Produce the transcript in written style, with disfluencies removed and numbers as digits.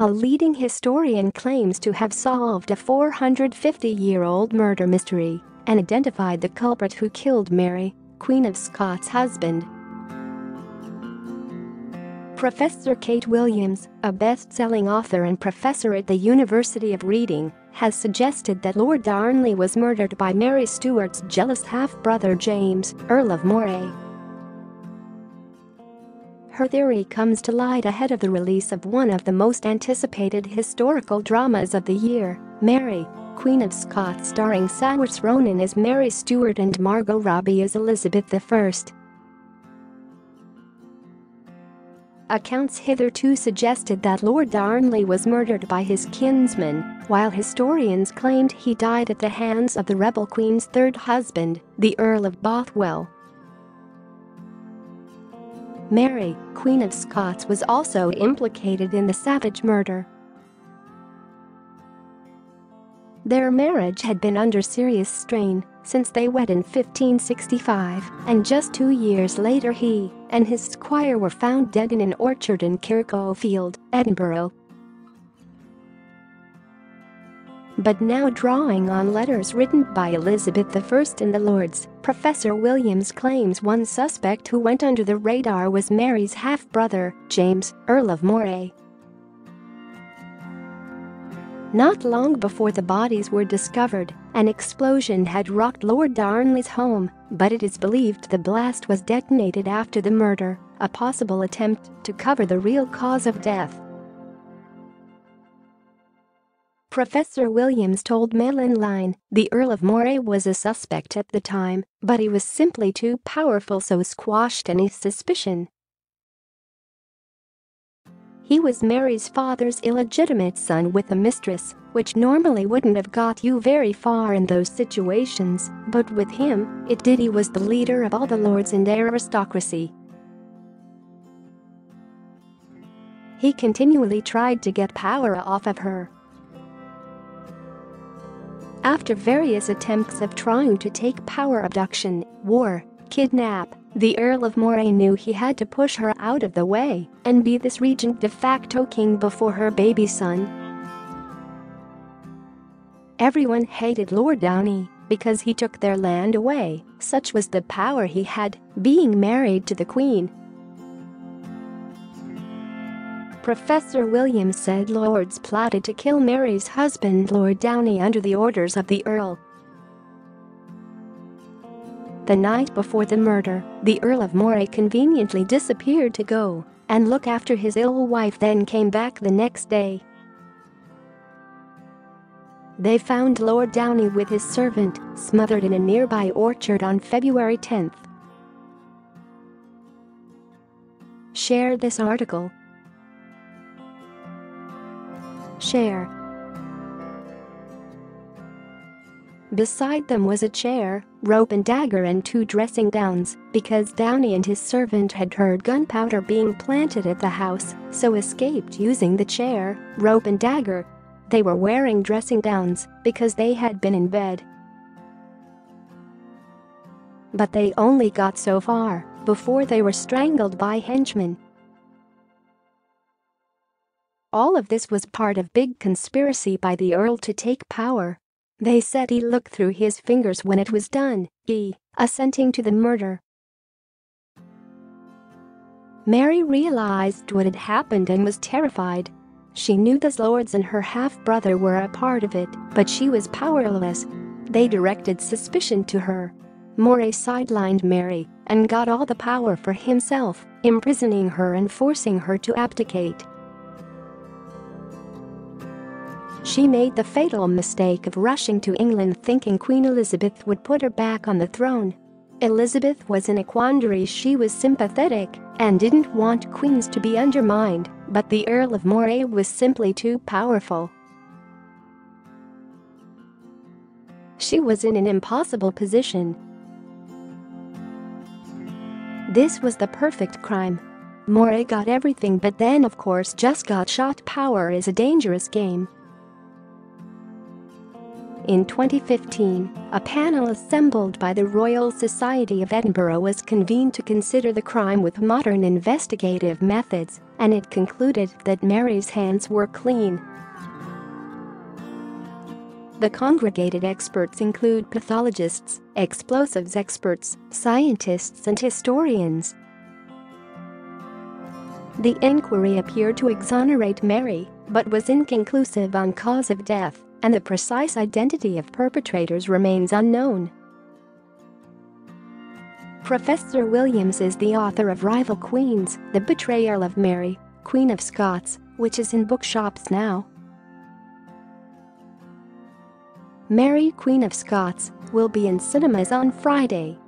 a leading historian, claims to have solved a 450-year-old murder mystery and identified the culprit who killed Mary, Queen of Scots' husband. Professor Kate Williams, a best-selling author and professor at the University of Reading, has suggested that Lord Darnley was murdered by Mary Stuart's jealous half-brother James, Earl of Moray. Her theory comes to light ahead of the release of one of the most anticipated historical dramas of the year, Mary, Queen of Scots, starring Saoirse Ronan as Mary Stuart and Margot Robbie as Elizabeth I. Accounts hitherto suggested that Lord Darnley was murdered by his kinsmen, while historians claimed he died at the hands of the rebel queen's third husband, the Earl of Bothwell. Mary, Queen of Scots, was also implicated in the savage murder. Their marriage had been under serious strain since they wed in 1565, and just 2 years later he and his squire were found dead in an orchard in Kirkhoefield, Edinburgh. But now, drawing on letters written by Elizabeth I in the Lords, Professor Williams claims one suspect who went under the radar was Mary's half-brother, James, Earl of Moray. Not long before the bodies were discovered, an explosion had rocked Lord Darnley's home, but it is believed the blast was detonated after the murder, a possible attempt to cover the real cause of death. Professor Williams told Mail Online, the Earl of Moray was a suspect at the time, but he was simply too powerful, so squashed any suspicion. He was Mary's father's illegitimate son with a mistress, which normally wouldn't have got you very far in those situations, but with him, it did. He was the leader of all the lords and aristocracy. He continually tried to get power off of her. After various attempts of trying to take power, abduction, war, kidnap, the Earl of Moray knew he had to push her out of the way and be this regent de facto king before her baby son. Everyone hated Lord Darnley because he took their land away, such was the power he had, being married to the Queen. Professor Williams said lords plotted to kill Mary's husband Lord Darnley under the orders of the Earl. The night before the murder, the Earl of Moray conveniently disappeared to go and look after his ill wife, then came back the next day. They found Lord Darnley with his servant smothered in a nearby orchard on February 10th. Share this article. Share. Beside them was a chair, rope and dagger and 2 dressing gowns, because Darnley and his servant had heard gunpowder being planted at the house, so escaped using the chair, rope and dagger. They were wearing dressing gowns because they had been in bed. But they only got so far before they were strangled by henchmen. All of this was part of big conspiracy by the Earl to take power. They said he looked through his fingers when it was done, he assenting to the murder. Mary realized what had happened and was terrified. She knew the lords and her half-brother were a part of it, but she was powerless. They directed suspicion to her. Moray sidelined Mary and got all the power for himself, imprisoning her and forcing her to abdicate. She made the fatal mistake of rushing to England thinking Queen Elizabeth would put her back on the throne. Elizabeth was in a quandary. She was sympathetic and didn't want queens to be undermined, but the Earl of Moray was simply too powerful. She was in an impossible position. This was the perfect crime. Moray got everything, but then of course just got shot. Power is a dangerous game. In 2015, a panel assembled by the Royal Society of Edinburgh was convened to consider the crime with modern investigative methods, and it concluded that Mary's hands were clean. The congregated experts include pathologists, explosives experts, scientists and historians. The inquiry appeared to exonerate Mary, but was inconclusive on cause of death, and the precise identity of perpetrators remains unknown. Professor Williams is the author of Rival Queens: The Betrayal of Mary, Queen of Scots, which is in bookshops now. Mary, Queen of Scots will be in cinemas on Friday.